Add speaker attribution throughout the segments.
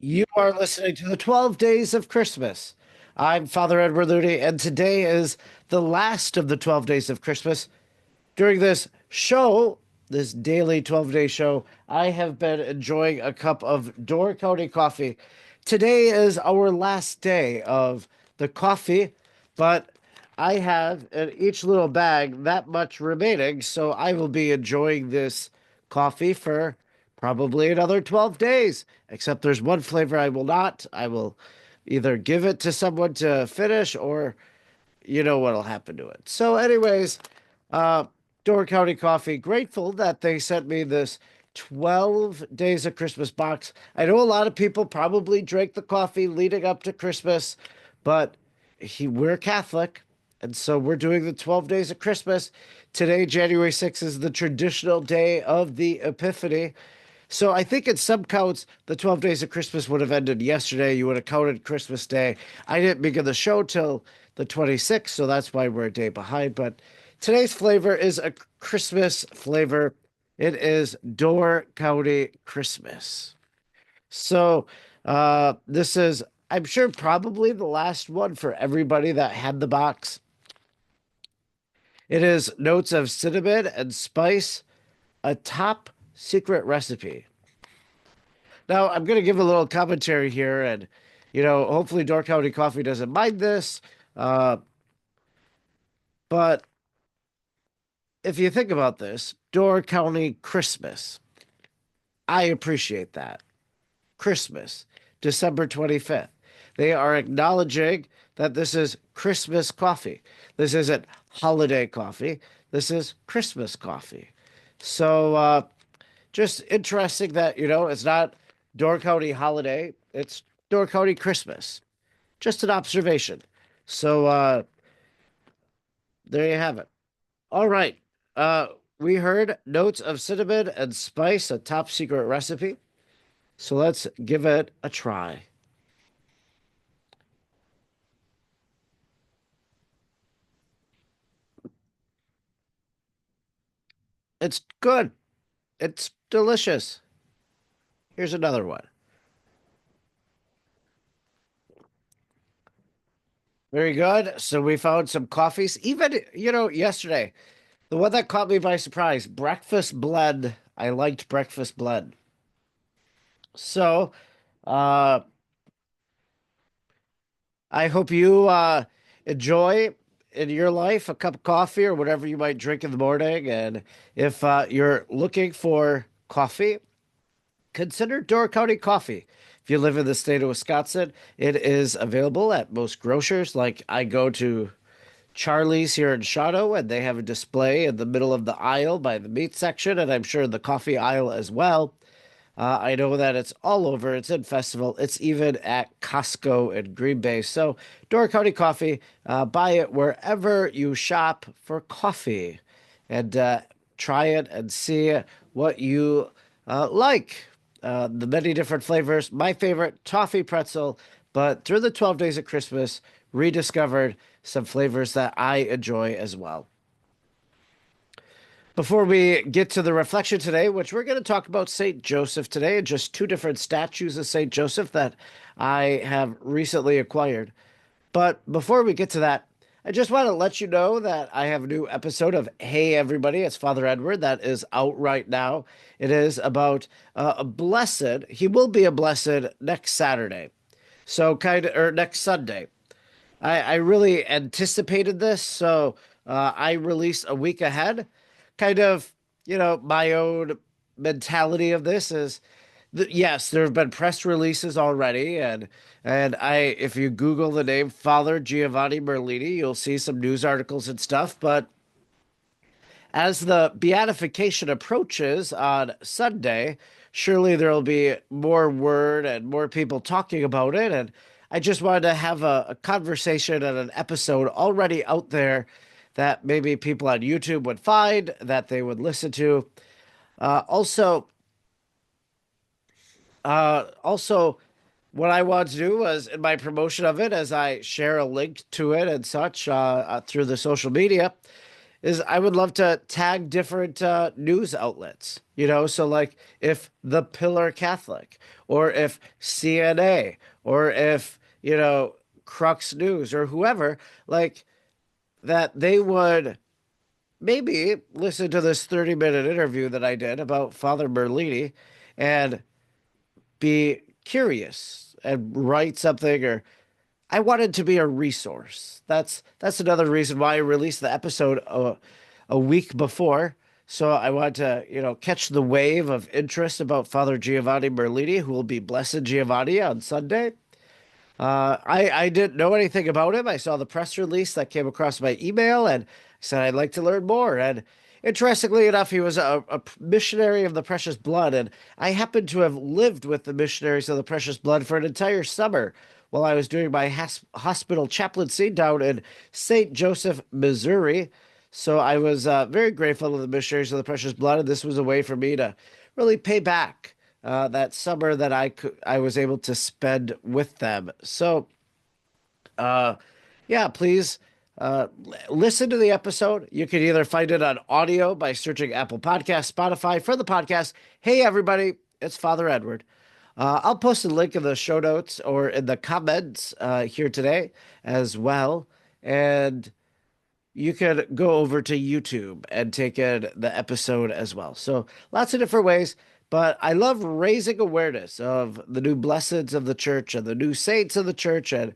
Speaker 1: You are listening to the 12 Days of Christmas. I'm Father Edward Looney, and today is the last of the 12 Days of Christmas. During this show, this daily 12-day show, I have been enjoying a cup of Door County coffee. Today is our last day of the coffee, but I have in each little bag that much remaining, so I will be enjoying this coffee for probably another 12 days. Except there's one flavor I will not. I will either give it to someone to finish or you know what'll happen to it. So, anyways, uh, Door County Coffee, grateful that they sent me this 12 Days of Christmas box. I know a lot of people probably drank the coffee leading up to Christmas, but we're Catholic, and so we're doing the 12 Days of Christmas. Today, January 6th, is the traditional day of the Epiphany. So I think in some counts, the 12 days of Christmas would have ended yesterday. You would have counted Christmas Day. I didn't begin the show till the 26th, so that's why we're a day behind. But today's flavor is a Christmas flavor. It is Door County Christmas. So this is, I'm sure, probably the last one for everybody that had the box. It is notes of cinnamon and spice, a top secret recipe. Now, I'm going to give a little commentary here, and hopefully, Door County Coffee doesn't mind this. Uh, but if you think about this, Door County Christmas, I appreciate that. Christmas, December 25th. They are acknowledging that this is Christmas coffee. This isn't holiday coffee. This is Christmas coffee. So, just interesting that, it's not Door County holiday, it's Door County Christmas. Just an observation. So there you have it. All right. Uh we heard notes of cinnamon and spice, a top secret recipe. So let's give it a try. It's good. It's delicious. Here's another one. Very good. So we found some coffees. Even, yesterday, the one that caught me by surprise, breakfast blend. I liked breakfast blend. So, uh, I hope you enjoy in your life a cup of coffee or whatever you might drink in the morning. And if you're looking for coffee, consider Door County Coffee. If you live in the state of Wisconsin, it is available at most grocers. Like I go to Charlie's here in Shadow, and they have a display in the middle of the aisle by the meat section, and I'm sure the coffee aisle as well. I know that it's all over. It's in festival. It's even at Costco in Green Bay. So, Door County Coffee, buy it wherever you shop for coffee, and try it and see what you like. The many different flavors. My favorite, toffee pretzel, but through the 12 days of Christmas, rediscovered some flavors that I enjoy as well. Before we get to the reflection today, which we're going to talk about St. Joseph today, and just two different statues of St. Joseph that I have recently acquired. But before we get to that, I just want to let you know that I have a new episode of Hey Everybody, it's Father Edward that is out right now. It is about a blessed, he will be a blessed next Saturday. So or next Sunday. I really anticipated this, so I released a week ahead. Kind of, my own mentality of this is that yes, there have been press releases already, and if you Google the name Father Giovanni Merlini, you'll see some news articles and stuff. But as the beatification approaches on Sunday, surely there will be more word and more people talking about it. And I just wanted to have a conversation and an episode already out there that maybe people on YouTube would find, that they would listen to. Also, what I want to do was in my promotion of it, as I share a link to it and such through the social media, is I would love to tag different news outlets, so like if the Pillar Catholic or if CNA or if, Crux News or whoever, like that they would maybe listen to this 30-minute interview that I did about Father Merlini and be curious and write something, or I wanted to be a resource. That's another reason why I released the episode a week before. So I want to, catch the wave of interest about Father Giovanni Merlini, who will be Blessed Giovanni on Sunday. I didn't know anything about him. I saw the press release that came across my email and said I'd like to learn more. And interestingly enough, he was a missionary of the Precious Blood, and I happened to have lived with the missionaries of the Precious Blood for an entire summer while I was doing my hospital chaplaincy down in St. Joseph, Missouri. So I was very grateful to the missionaries of the Precious Blood, and this was a way for me to really pay back that summer that I was able to spend with them. So, uh, yeah, please uh, listen to the episode. You can either find it on audio by searching Apple Podcasts, Spotify for the podcast. Hey, everybody, it's Father Edward. I'll post a link in the show notes or in the comments here today as well. And you could go over to YouTube and take in the episode as well. So lots of different ways, but I love raising awareness of the new blesseds of the church and the new saints of the church. And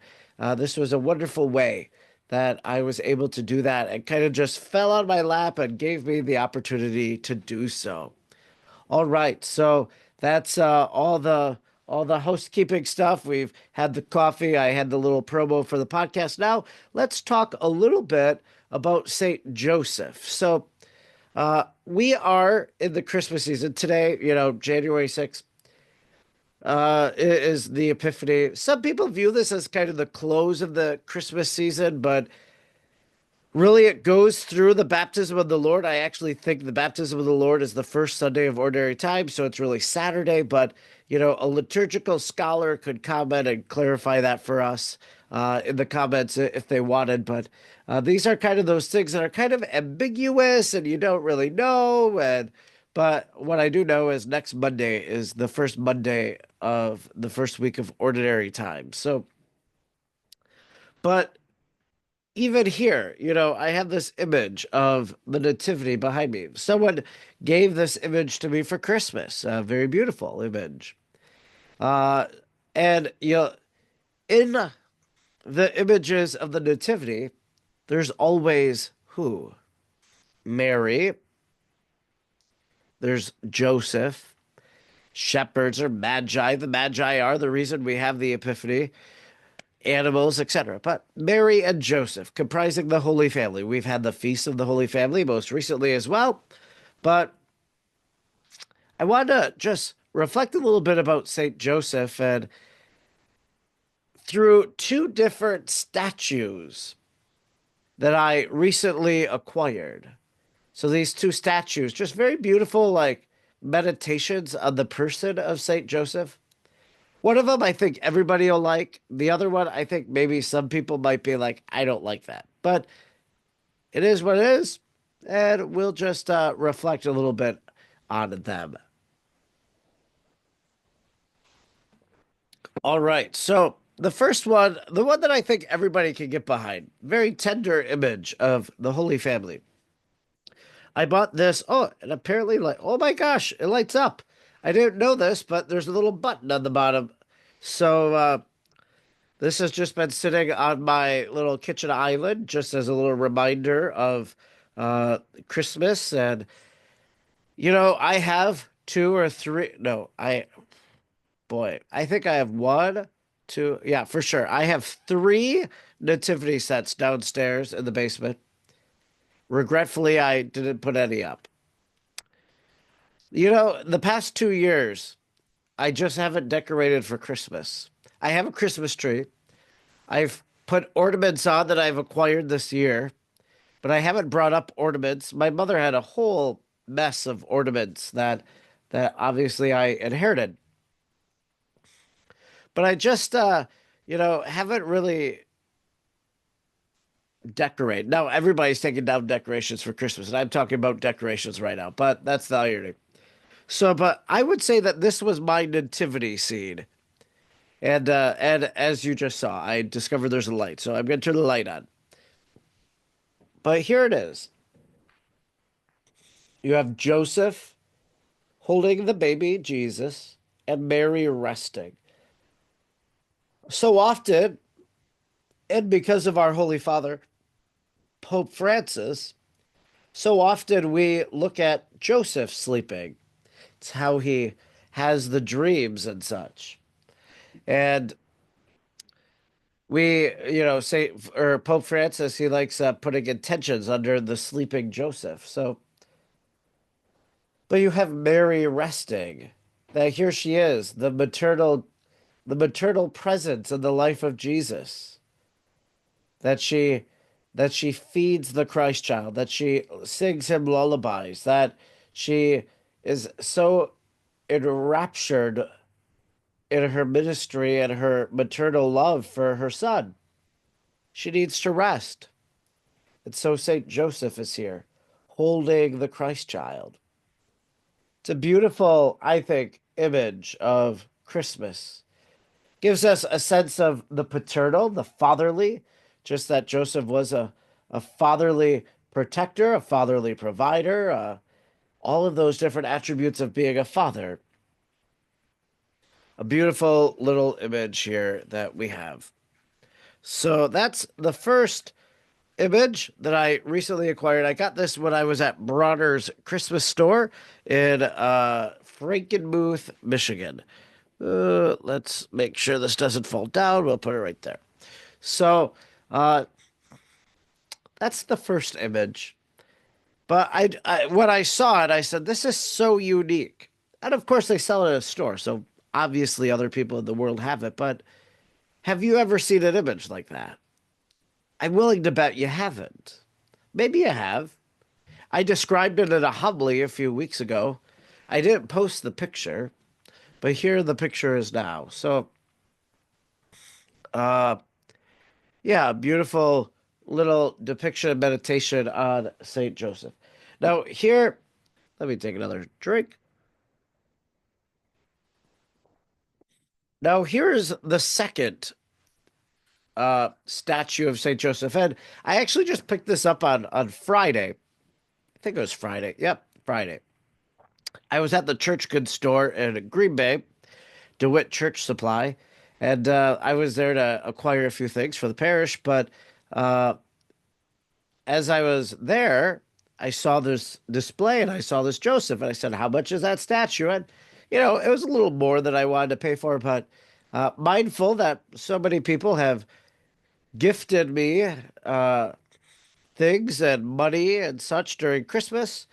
Speaker 1: this was a wonderful way that I was able to do that and kind of just fell on my lap and gave me the opportunity to do so. All right, so that's all the housekeeping stuff. We've had the coffee. I had the little promo for the podcast. Now let's talk a little bit about Saint Joseph. So we are in the Christmas season today. January 6th is the Epiphany. Some people view this as kind of the close of the Christmas season, but really, it goes through the baptism of the Lord. I actually think the baptism of the Lord is the first Sunday of ordinary time, so it's really Saturday. But, a liturgical scholar could comment and clarify that for us in the comments if they wanted. But these are kind of those things that are kind of ambiguous and you don't really know. But what I do know is next Monday is the first Monday of the first week of ordinary time. So, but even here, I have this image of the Nativity behind me. Someone gave this image to me for Christmas, a very beautiful image. Uh, and, in the images of the Nativity, there's always who? Mary, there's Joseph, shepherds or magi. The magi are the reason we have the Epiphany, animals, etc. But Mary and Joseph, comprising the Holy Family. We've had the Feast of the Holy Family most recently as well. But I want to just reflect a little bit about St. Joseph and through two different statues that I recently acquired. So these two statues, just very beautiful, like meditations on the person of St. Joseph. One of them I think everybody will like. The other one, I think maybe some people might be like, I don't like that. But it is what it is. And we'll just reflect a little bit on them. All right. So the first one, the one that I think everybody can get behind, very tender image of the Holy Family. I bought this. Oh, and apparently, like, oh my gosh, it lights up. I didn't know this, but there's a little button on the bottom. So this has just been sitting on my little kitchen island, just as a little reminder of Christmas. And I have two or three. No, I think I have one, two. Yeah, for sure. I have three nativity sets downstairs in the basement. Regretfully, I didn't put any up. The past 2 years, I just haven't decorated for Christmas. I have a Christmas tree. I've put ornaments on that I've acquired this year, but I haven't brought up ornaments. My mother had a whole mess of ornaments that obviously I inherited. But I just haven't really decorate. Now, everybody's taking down decorations for Christmas, and I'm talking about decorations right now, but that's the irony. So, but I would say that this was my nativity scene. And as you just saw, I discovered there's a light. So I'm going to turn the light on. But here it is. You have Joseph holding the baby Jesus and Mary resting. So often, and because of our Holy Father, Pope Francis, so often we look at Joseph sleeping. It's how he has the dreams and such. And say, or Pope Francis, he likes putting intentions under the sleeping Joseph. So, but you have Mary resting. That here she is, the maternal presence in the life of Jesus. That she feeds the Christ child, that she sings him lullabies, that she is so enraptured in her ministry and her maternal love for her son. She needs to rest. And so St. Joseph is here, holding the Christ child. It's a beautiful, I think, image of Christmas. Gives us a sense of the paternal, the fatherly, just that Joseph was a fatherly protector, a fatherly provider, all of those different attributes of being a father. A beautiful little image here that we have. So that's the first image that I recently acquired. I got this when I was at Bronner's Christmas store in Frankenmuth, Michigan. Let's make sure this doesn't fall down. We'll put it right there. So that's the first image. But when I saw it, I said, this is so unique. And of course, they sell it at a store. So obviously, other people in the world have it. But have you ever seen an image like that? I'm willing to bet you haven't. Maybe you have. I described it in a homily a few weeks ago. I didn't post the picture, but here the picture is now. So, uh, yeah, beautiful little depiction of meditation on Saint Joseph. Now, here, let me take another drink. Now, here is the second statue of Saint Joseph, and I actually just picked this up on Friday. I think it was Friday. Yep, Friday. I was at the church goods store in Green Bay, DeWitt Church Supply, and I was there to acquire a few things for the parish. But uh, as I was there, I saw this display and I saw this Joseph, and I said, "How much is that statue?" And it was a little more than I wanted to pay for, but mindful that so many people have gifted me things and money and such during Christmas.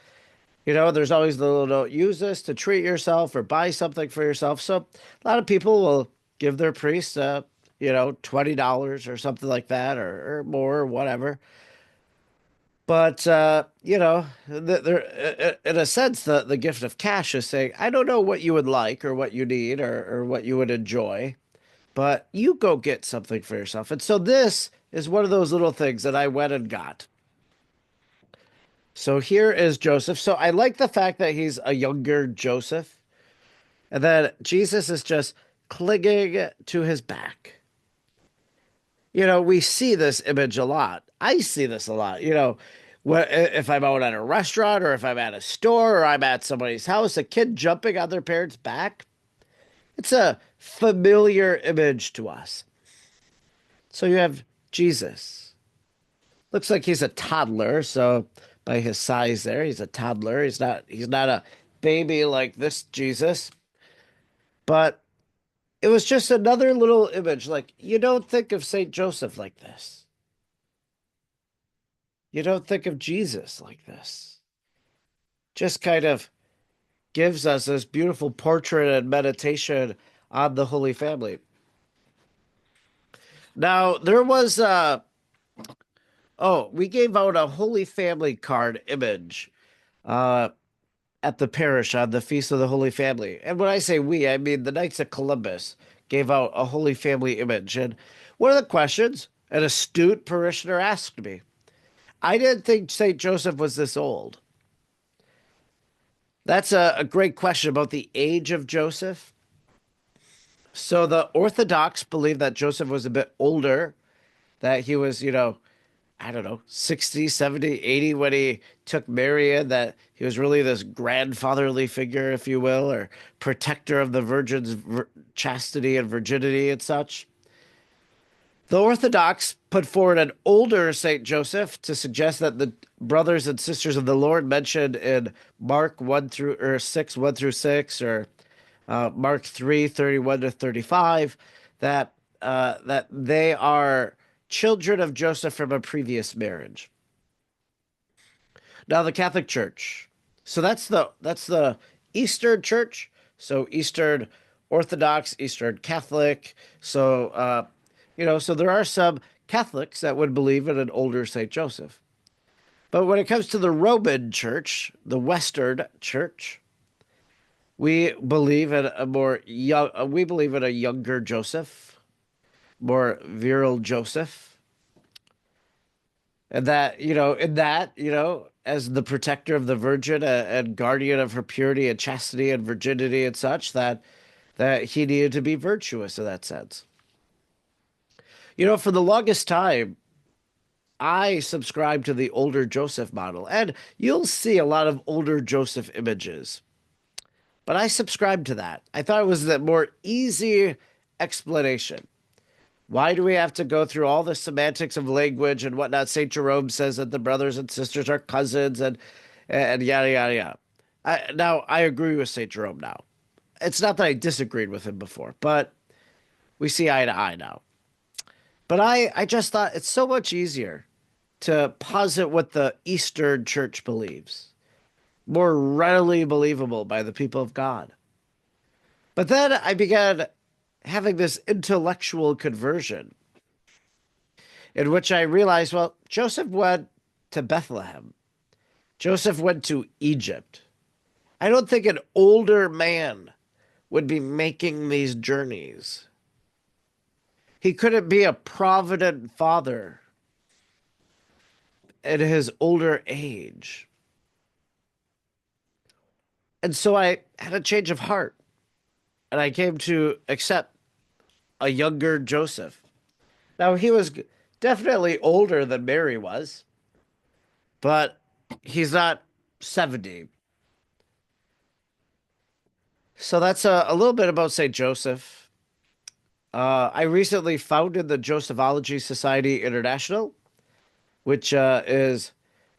Speaker 1: There's always the little note, use this to treat yourself or buy something for yourself. So a lot of people will give their priest, $20 or something like that, or more, or whatever. But, in a sense, the gift of cash is saying, I don't know what you would like or what you need or what you would enjoy, but you go get something for yourself. And so this is one of those little things that I went and got. So here is Joseph. So I like the fact that he's a younger Joseph, and then Jesus is just clinging to his back. We see this image a lot. I see this a lot. If I'm out at a restaurant or if I'm at a store or I'm at somebody's house, a kid jumping on their parent's back. It's a familiar image to us. So you have Jesus. Looks like he's a toddler, so by his size there, he's a toddler. He's not a baby like this Jesus. But it was just another little image. Like, you don't think of Saint Joseph like this. You don't think of Jesus like this. Just kind of gives us this beautiful portrait and meditation on the Holy Family. Now, there was we gave out a Holy Family card image at the parish on the Feast of the Holy Family. And when I say we, I mean the Knights of Columbus gave out a Holy Family image. And one of the questions, An astute parishioner asked me. I didn't think St. Joseph was this old. That's a great question about the age of Joseph. So the Orthodox believe that Joseph was a bit older, that he was, I don't know, 60, 70, 80 when he took Mary in, that he was really this grandfatherly figure, if you will, or protector of the virgin's chastity and virginity and such. The Orthodox put forward an older Saint Joseph to suggest that the brothers and sisters of the Lord mentioned in Mark 1 through or 6, 1 through 6, or Mark 3, 31 to 35, that they are children of Joseph from a previous marriage. Now the Catholic Church. So that's the Eastern Church. So Eastern Orthodox, Eastern Catholic. So so there are some Catholics that would believe in an older Saint Joseph. But when it comes to the Roman Church, the Western Church, we believe in a more young. We believe in a younger Joseph, more virile Joseph, and that as the protector of the Virgin and guardian of her purity and chastity and virginity and such, that he needed to be virtuous in that sense. For the longest time, I subscribe to the older Joseph model, and you'll see a lot of older Joseph images. But I subscribe to that. I thought it was the more easy explanation. Why do we have to go through all the semantics of language and whatnot? St. Jerome says that the brothers and sisters are cousins and yada, yada, yada. Now, I agree with St. Jerome now. It's not that I disagreed with him before, but we see eye to eye now. But I just thought it's so much easier to posit what the Eastern Church believes, more readily believable by the people of God. But then I began having this intellectual conversion in which I realized, well, Joseph went to Bethlehem. Joseph went to Egypt. I don't think an older man would be making these journeys. He couldn't be a provident father at his older age. And so I had a change of heart, and I came to accept a younger Joseph. Now, he was definitely older than Mary was, but he's not 70. So that's a little bit about St. Joseph. I recently founded the Josephology Society International, which is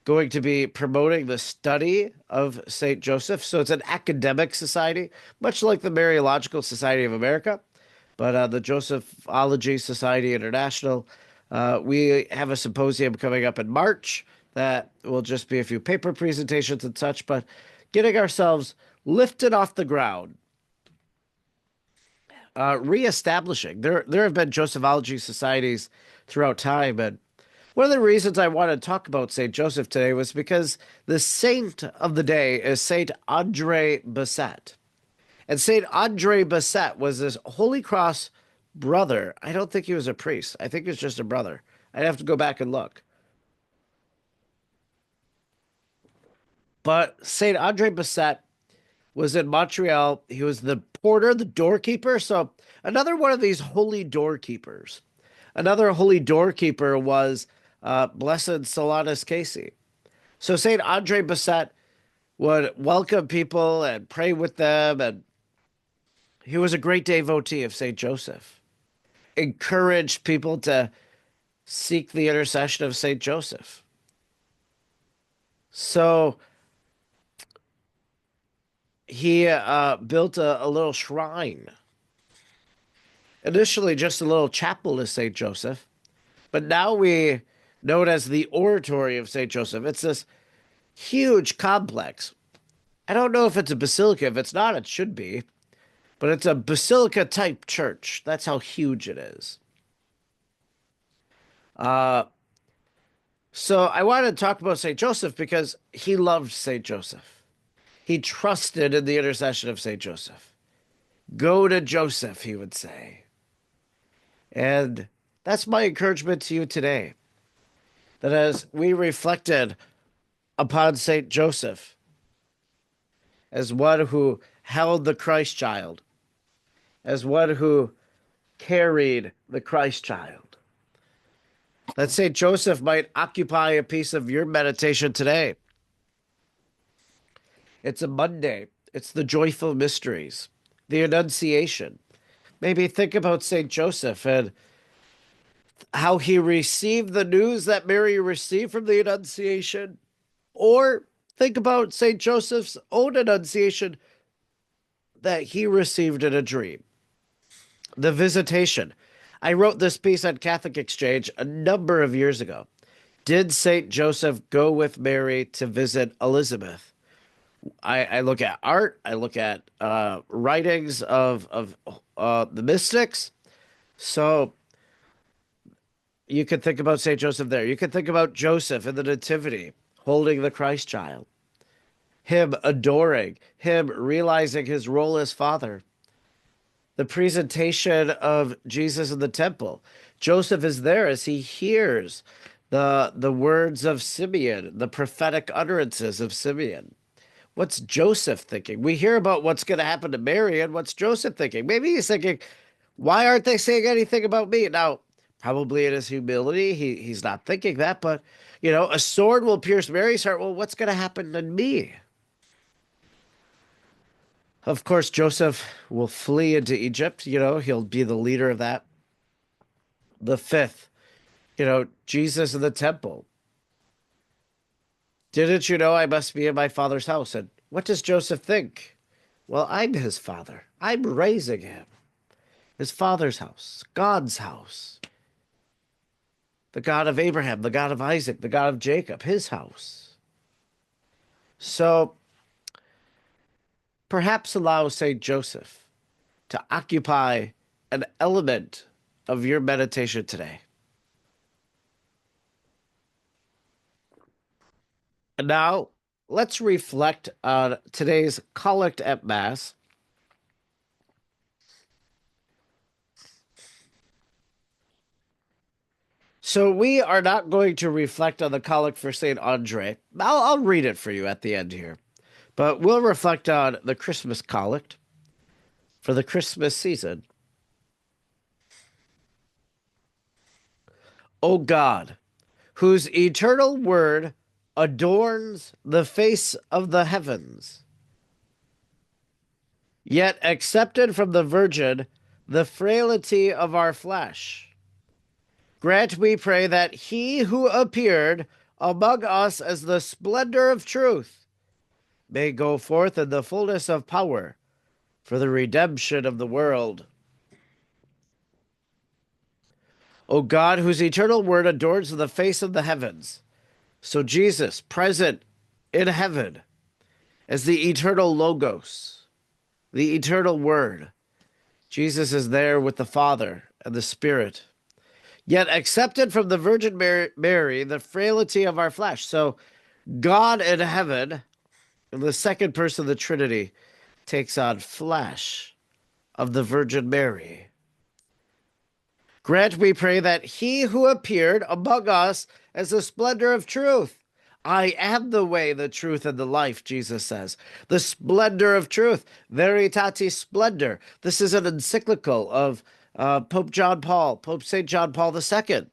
Speaker 1: going to be promoting the study of St. Joseph. So it's an academic society, much like the Mariological Society of America. But the Josephology Society International, we have a symposium coming up in March that will just be a few paper presentations and such, but getting ourselves lifted off the ground, reestablishing. There have been Josephology societies throughout time, and one of the reasons I wanted to talk about St. Joseph today was because the saint of the day is St. Andre Besette. And St. Andre Besette was this Holy Cross brother. I don't think he was a priest. I think he was just a brother. I'd have to go back and look. But St. Andre Besette was in Montreal. He was the porter, the doorkeeper. So another one of these holy doorkeepers. Another holy doorkeeper was Blessed Solanus Casey. So St. Andre Besette would welcome people and pray with them, and he was a great devotee of St. Joseph. Encouraged people to seek the intercession of St. Joseph. So he built a little shrine. Initially, just a little chapel to St. Joseph, but now we know it as the Oratory of St. Joseph. It's this huge complex. I don't know if it's a basilica. If it's not, it should be. But it's a basilica-type church. That's how huge it is. So I wanted to talk about St. Joseph because he loved St. Joseph. He trusted in the intercession of St. Joseph. Go to Joseph, he would say. And That's my encouragement to you today. That as we reflected upon St. Joseph as one who held the Christ child, as one who carried the Christ child, that St. Joseph might occupy a piece of your meditation today. It's a Monday. It's the joyful mysteries, the Annunciation. Maybe think about St. Joseph and how he received the news that Mary received from the Annunciation, or think about St. Joseph's own Annunciation that he received in a dream. The Visitation. I wrote this piece on Catholic Exchange a number of years ago. Did St. Joseph go with Mary to visit Elizabeth? I look at art, I look at writings of the mystics. So you could think about St. Joseph there. You could think about Joseph in the Nativity, holding the Christ child, him adoring, him realizing his role as father. The presentation of Jesus in the temple. Joseph is there as he hears the words of Simeon, the prophetic utterances of Simeon. What's Joseph thinking? We hear about what's going to happen to Mary, and what's Joseph thinking? Maybe he's thinking, why aren't they saying anything about me? Now, probably in his humility, he's not thinking that, but, a sword will pierce Mary's heart. Well, what's going to happen to me? Of course, Joseph will flee into Egypt. He'll be the leader of that. The fifth, Jesus in the temple. Didn't you know I must be in my father's house? And what does Joseph think? Well, I'm his father. I'm raising him. His father's house, God's house. The God of Abraham, the God of Isaac, the God of Jacob, his house. So perhaps allow St. Joseph to occupy an element of your meditation today. And now, let's reflect on today's collect at Mass. So we are not going to reflect on the collect for St. Andre. I'll read it for you at the end here. But we'll reflect on the Christmas collect for the Christmas season. O God, whose eternal word adorns the face of the heavens, yet accepted from the Virgin the frailty of our flesh, grant, we pray, that he who appeared among us as the splendor of truth may go forth in the fullness of power for the redemption of the world. O God, whose eternal word adorns the face of the heavens, so Jesus, present in heaven as the eternal Logos, the eternal Word. Jesus is there with the Father and the Spirit, yet accepted from the Virgin Mary the frailty of our flesh. So God in heaven, in the second person of the Trinity, takes on flesh of the Virgin Mary. Grant, we pray, that he who appeared among us as the splendor of truth. I am the way, the truth, and the life, Jesus says. The splendor of truth. Veritatis splendor. This is an encyclical of Pope St. John Paul II.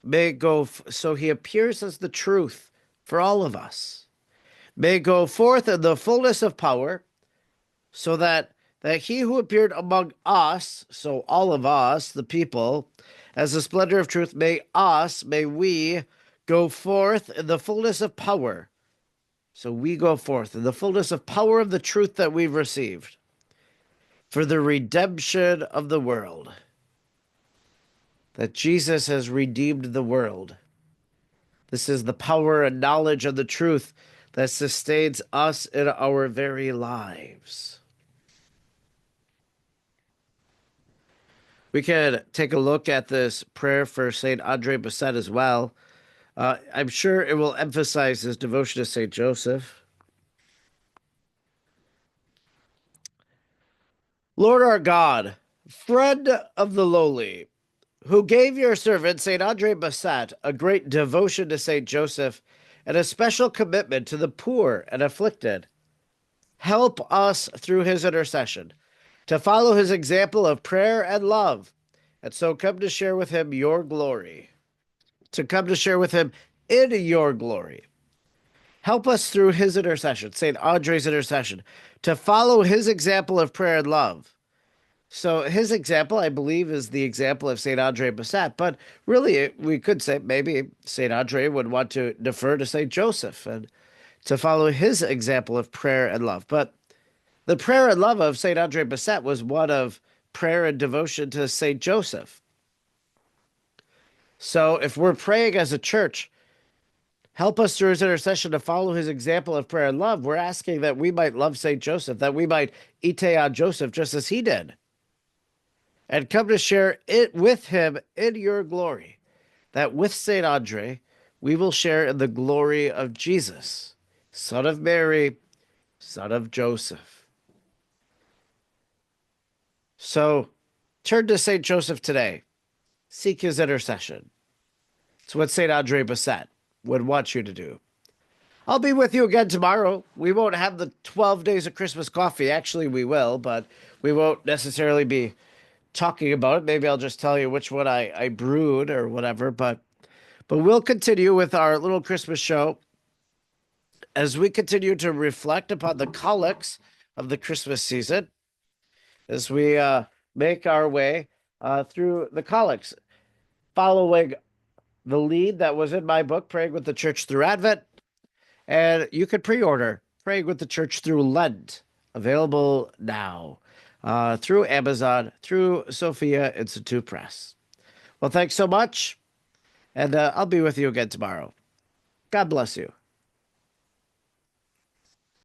Speaker 1: May go, so he appears as the truth for all of us. May go forth in the fullness of power, so that he who appeared among us, so all of us, the people, as the splendor of truth, may we go forth in the fullness of power. So we go forth in the fullness of power of the truth that we've received for the redemption of the world. That Jesus has redeemed the world. This is the power and knowledge of the truth that sustains us in our very lives. We can take a look at this prayer for St. Andre Besette as well. I'm sure it will emphasize his devotion to St. Joseph. Lord our God, Friend of the lowly, who gave your servant, St. Andre Besette, a great devotion to St. Joseph and a special commitment to the poor and afflicted, help us through his intercession to follow his example of prayer and love, and so come to share with him your glory. To come to share with him in your glory. Help us through his intercession, St. Andre's intercession, to follow his example of prayer and love. So his example, I believe, is the example of St. Andre Besette. But really, we could say maybe St. Andre would want to defer to St. Joseph and to follow his example of prayer and love. But the prayer and love of St. Andre Besette was one of prayer and devotion to St. Joseph. So if we're praying as a church, help us through his intercession to follow his example of prayer and love. We're asking that we might love St. Joseph, that we might ite on Joseph just as he did, and come to share it with him in your glory, that with St. Andre, we will share in the glory of Jesus, Son of Mary, Son of Joseph. So turn to St. Joseph today. Seek his intercession. It's what St. Andre Besette would want you to do. I'll be with you again tomorrow. We won't have the 12 days of Christmas coffee. Actually, we will, but we won't necessarily be talking about it. Maybe I'll just tell you which one I brewed or whatever. But we'll continue with our little Christmas show as we continue to reflect upon the collects of the Christmas season, as we make our way through the collects, following the lead that was in my book, Praying with the Church Through Advent. And you could pre-order Praying with the Church Through Lent, available now through Amazon, through Sophia Institute Press. Well, thanks so much, and I'll be with you again tomorrow. God bless you.